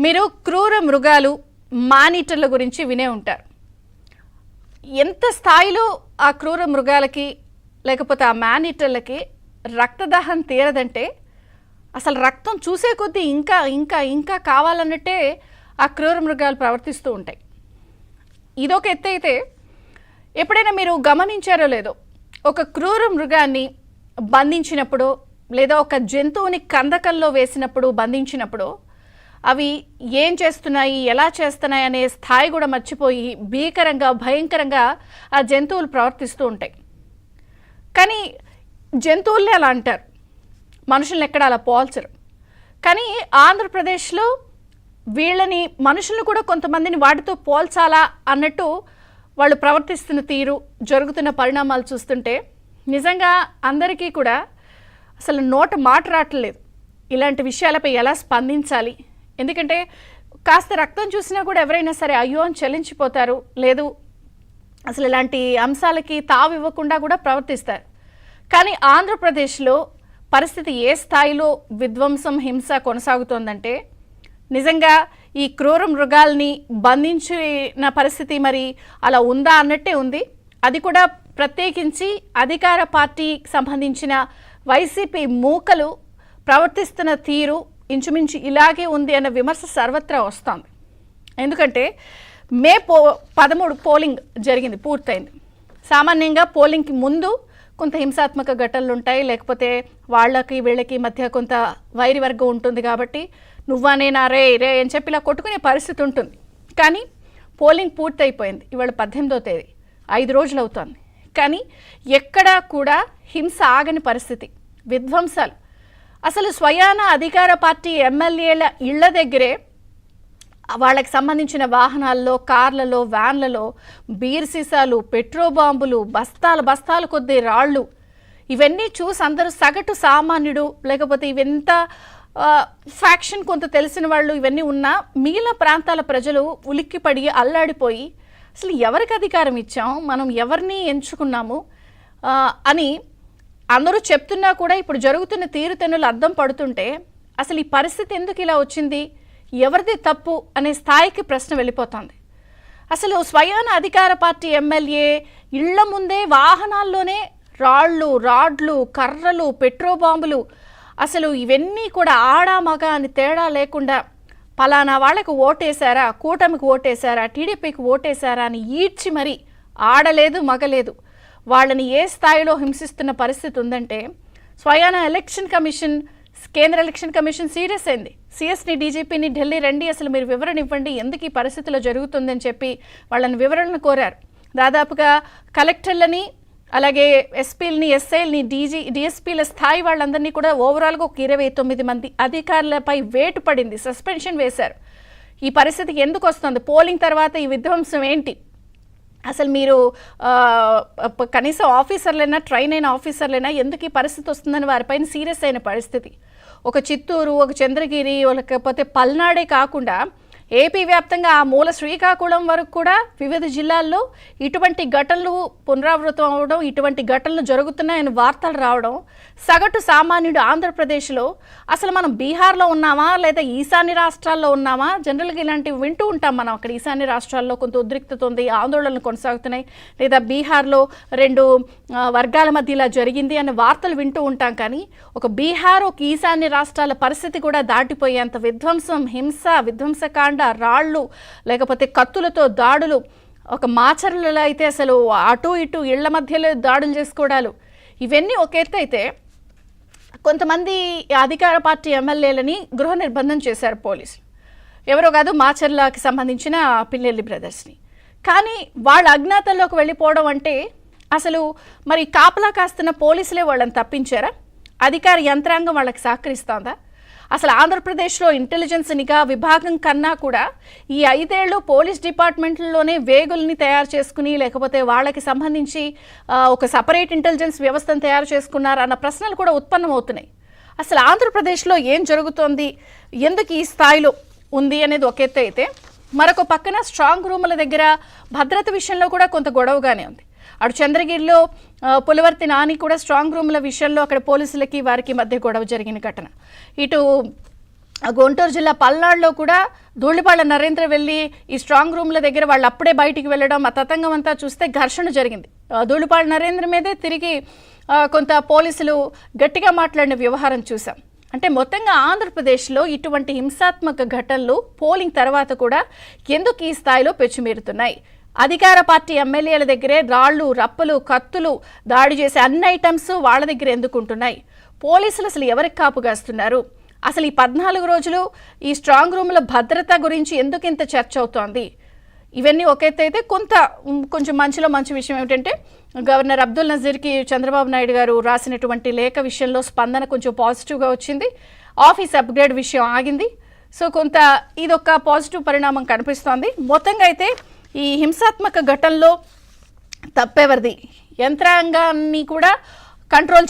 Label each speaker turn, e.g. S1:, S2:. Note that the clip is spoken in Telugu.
S1: మీరు క్రూర మృగాలు మానిటర్ల గురించి వినే ఉంటారు. ఎంత స్థాయిలో ఆ క్రూర మృగాలకి లేకపోతే ఆ మానిటర్లకి రక్తదాహం తీరదంటే అసలు రక్తం చూసే కొద్దీ ఇంకా ఇంకా ఇంకా కావాలన్నట్టే ఆ క్రూర మృగాలు ప్రవర్తిస్తూ ఉంటాయి. ఇదొక ఎత్తు అయితే, ఎప్పుడైనా మీరు గమనించారో లేదో, ఒక క్రూర మృగాన్ని బంధించినప్పుడు లేదా ఒక జంతువుని కందకంలో వేసినప్పుడు బంధించినప్పుడు అవి ఏం చేస్తున్నాయి, ఎలా చేస్తున్నాయి అనే స్థాయి కూడా మర్చిపోయి భీకరంగా భయంకరంగా ఆ జంతువులు ప్రవర్తిస్తూ ఉంటాయి. కానీ జంతువుల్ని అలా అంటారు, మనుషుల్ని ఎక్కడ అలా పోల్చరు. కానీ ఆంధ్రప్రదేశ్లో వీళ్ళని మనుషులను కూడా కొంతమందిని వాటితో పోల్చాలా అన్నట్టు వాళ్ళు ప్రవర్తిస్తున్న తీరు, జరుగుతున్న పరిణామాలు చూస్తుంటే నిజంగా అందరికీ కూడా అసలు నోట మాట రావట్లేదు ఇలాంటి విషయాలపై ఎలా స్పందించాలి. ఎందుకంటే కాస్త రక్తం చూసినా కూడా ఎవరైనా సరే అయ్యో అని చలించిపోతారు, లేదు అసలు ఇలాంటి అంశాలకి తావు ఇవ్వకుండా కూడా ప్రవర్తిస్తారు. కానీ ఆంధ్రప్రదేశ్లో పరిస్థితి ఏ స్థాయిలో విధ్వంసం, హింస కొనసాగుతోందంటే నిజంగా ఈ క్రూర మృగాల్ని బంధించిన పరిస్థితి మరి అలా ఉందా అన్నట్టే ఉంది. అది కూడా ప్రత్యేకించి అధికార పార్టీకి సంబంధించిన వైసీపీ మూకలు ప్రవర్తిస్తున్న తీరు ఇంచుమించు ఇలాగే ఉంది అన్న విమర్శ సర్వత్రా వస్తుంది. ఎందుకంటే మే 13 పోలింగ్ జరిగింది, పూర్తయింది. సామాన్యంగా పోలింగ్కి ముందు కొంత హింసాత్మక ఘటనలు ఉంటాయి, లేకపోతే వాళ్ళకి వీళ్ళకి మధ్య కొంత వైరి వర్గం ఉంటుంది. కాబట్టి నువ్వా నేనా రే రే అని చెప్పి ఇలా కొట్టుకునే పరిస్థితి ఉంటుంది. కానీ పోలింగ్ పూర్తయిపోయింది, ఇవాళ 18వ తేదీ, 5 రోజులు అవుతుంది. కానీ ఎక్కడా కూడా హింస ఆగని పరిస్థితి, విధ్వంసాలు. అసలు స్వయాన అధికార పార్టీ ఎమ్మెల్యేల ఇళ్ల దగ్గరే వాళ్ళకి సంబంధించిన వాహనాల్లో, కార్లలో, వ్యాన్లలో బీర్ సీసాలు, పెట్రోల్ బాంబులు, బస్తాల కొద్దీ రాళ్ళు, ఇవన్నీ చూసి అందరూ సగటు సామాన్యుడు లేకపోతే ఇవెంత ఫ్యాక్షన్ కొంత తెలిసిన వాళ్ళు ఇవన్నీ ఉన్నా మిగిలిన ప్రాంతాల ప్రజలు ఉలిక్కిపడి అల్లాడిపోయి అసలు ఎవరికి అధికారం ఇచ్చాం, మనం ఎవరిని ఎంచుకున్నాము అని అందరూ చెప్తున్నా కూడా ఇప్పుడు జరుగుతున్న తీరుతెన్నులు అద్దం పడుతుంటే అసలు ఈ పరిస్థితి ఎందుకు ఇలా వచ్చింది, ఎవరిది తప్పు అనే స్థాయికి ప్రశ్న వెళ్ళిపోతుంది. అసలు స్వయాన అధికార పార్టీ ఎమ్మెల్యే ఇళ్ల ముందే వాహనాల్లోనే రాళ్ళు, రాడ్లు, కర్రలు, పెట్రోల్ బాంబులు, అసలు ఇవన్నీ కూడా ఆడా మగ అని తేడా లేకుండా పలానా వాళ్ళకు ఓటేశారా, కూటమికి ఓటేశారా, టీడీపీకి ఓటేశారా అని ఈడ్చి మరి ఆడలేదు మగలేదు వాళ్ళని ఏ స్థాయిలో హింసిస్తున్న పరిస్థితి ఉందంటే స్వయాన ఎలక్షన్ కమిషన్, కేంద్ర ఎలక్షన్ కమిషన్ సీరియస్ అయింది. సిఎస్ని, డీజీపీని ఢిల్లీ రండి, అసలు మీరు వివరణ ఇవ్వండి, ఎందుకు ఈ పరిస్థితిలో జరుగుతుందని చెప్పి వాళ్ళని వివరణను కోరారు. దాదాపుగా కలెక్టర్లని, అలాగే ఎస్పీలని, ఎస్ఐలని, డిఎస్పీల స్థాయి వాళ్ళందరినీ కూడా ఓవరాల్గా ఒక 29 మంది అధికారులపై వేటు పడింది, సస్పెన్షన్ వేశారు. ఈ పరిస్థితికి ఎందుకు వస్తుంది, పోలింగ్ తర్వాత ఈ విధ్వంసం ఏంటి, అసలు మీరు కనీసం ఆఫీసర్లైనా, ట్రైన్ అయిన ఆఫీసర్లైనా ఎందుకు ఈ పరిస్థితి వస్తుందని వారిపైన సీరియస్ అయిన పరిస్థితి. ఒక చిత్తూరు, ఒక చంద్రగిరి, లేకపోతే పల్నాడే కాకుండా ఏపీ వ్యాప్తంగా ఆ మూల శ్రీకాకుళం వరకు కూడా వివిధ జిల్లాల్లో ఇటువంటి ఘటనలు పునరావృతం అవడం, ఇటువంటి ఘటనలు జరుగుతున్నాయని వార్తలు రావడం సగటు సామాన్యుడు ఆంధ్రప్రదేశ్లో అసలు మనం బీహార్లో ఉన్నామా లేదా ఈశాన్య రాష్ట్రాల్లో ఉన్నామా, జనరల్గా ఇలాంటివి వింటూ ఉంటాం మనం. అక్కడ ఈశాన్య రాష్ట్రాల్లో కొంత ఉద్రిక్తత ఉంది, ఆందోళనలు కొనసాగుతున్నాయి, లేదా బీహార్లో 2 వర్గాల మధ్య ఇలా జరిగింది అనే వార్తలు వింటూ ఉంటాం. కానీ ఒక బీహార్, ఒక ఈశాన్య రాష్ట్రాల పరిస్థితి కూడా దాటిపోయేంత విధ్వంసం, హింస, విధ్వంసకాండ, రాళ్ళు, లేకపోతే కత్తులతో దాడులు, ఒక మాచర్లలో అయితే అసలు అటు ఇటు ఇళ్ల మధ్యలో దాడులు చేసుకోవడాలు, ఇవన్నీ ఒక ఎత్తు అయితే కొంతమంది అధికార పార్టీ ఎమ్మెల్యేలని గృహ నిర్బంధం చేశారు పోలీసులు. ఎవరో కాదు, మాచర్లకి సంబంధించిన పిల్లెల్లి బ్రదర్స్ని. కానీ వాళ్ళ అజ్ఞాతంలోకి వెళ్ళిపోవడం అంటే అసలు మరి కాపలా కాస్తున్న పోలీసులే వాళ్ళని తప్పించారా, అధికార యంత్రాంగం వాళ్ళకి సహకరిస్తుందా? అసలు ఆంధ్రప్రదేశ్లో ఇంటెలిజెన్స్ నిఘా విభాగం కన్నా కూడా ఈ 5 ఏళ్ళు పోలీస్ డిపార్ట్మెంట్లోనే వేగుల్ని తయారు చేసుకుని, లేకపోతే వాళ్ళకి సంబంధించి ఒక సపరేట్ ఇంటెలిజెన్స్ వ్యవస్థను తయారు చేసుకున్నారు అన్న ప్రశ్నలు కూడా ఉత్పన్నమవుతున్నాయి. అసలు ఆంధ్రప్రదేశ్లో ఏం జరుగుతోంది, ఎందుకు ఈ స్థాయిలో ఉంది అనేది ఒక ఎత్తు అయితే, మరొక పక్కన స్ట్రాంగ్ రూముల దగ్గర భద్రత విషయంలో కూడా కొంత గొడవగానే ఉంది. అటు చంద్రగిరిలో పులవర్తి నాని కూడా స్ట్రాంగ్ రూమ్ల విషయంలో అక్కడ పోలీసులకి వారికి మధ్య గొడవ జరిగిన ఘటన. ఇటు గుంటూరు జిల్లా పల్నాడులో కూడా ధూళిపాళ్ల నరేంద్ర వెళ్ళి ఈ స్ట్రాంగ్ రూమ్ల దగ్గర వాళ్ళు అప్పుడే బయటికి వెళ్ళడం, ఆ తతంగం అంతా చూస్తే ఘర్షణ జరిగింది. ధూళిపాళ్ల నరేంద్ర మీదే తిరిగి కొంత పోలీసులు గట్టిగా మాట్లాడిన వ్యవహారం చూసాం. అంటే మొత్తంగా ఆంధ్రప్రదేశ్లో ఇటువంటి హింసాత్మక ఘటనలు పోలింగ్ తర్వాత కూడా ఎందుకు ఈ స్థాయిలో పెచ్చుమీరుతున్నాయి? అధికార పార్టీ ఎమ్మెల్యేల దగ్గరే రాళ్లు, రప్పలు, కత్తులు దాడి చేసే అన్ని ఐటమ్స్ వాళ్ళ దగ్గర ఎందుకు ఉంటున్నాయి? పోలీసులు అసలు ఎవరికి కాపుగాస్తున్నారు? అసలు ఈ 14 రోజులు ఈ స్ట్రాంగ్ రూమ్ల భద్రత గురించి ఎందుకు ఇంత చర్చ అవుతోంది? ఇవన్నీ ఒక ఎత్తు అయితే కొంచెం మంచి విషయం ఏమిటంటే గవర్నర్ అబ్దుల్ నజీర్కి చంద్రబాబు నాయుడు గారు రాసినటువంటి లేఖ విషయంలో స్పందన కొంచెం పాజిటివ్గా వచ్చింది. ఆఫీస్ అప్గ్రేడ్ విషయం ఆగింది. సో కొంత ఇదొక పాజిటివ్ పరిణామం కనిపిస్తోంది. మొత్తంగా అయితే ఈ హింసాత్మక ఘటనలో తప్పెవరిది? యంత్రాంగాన్ని కూడా కంట్రోల్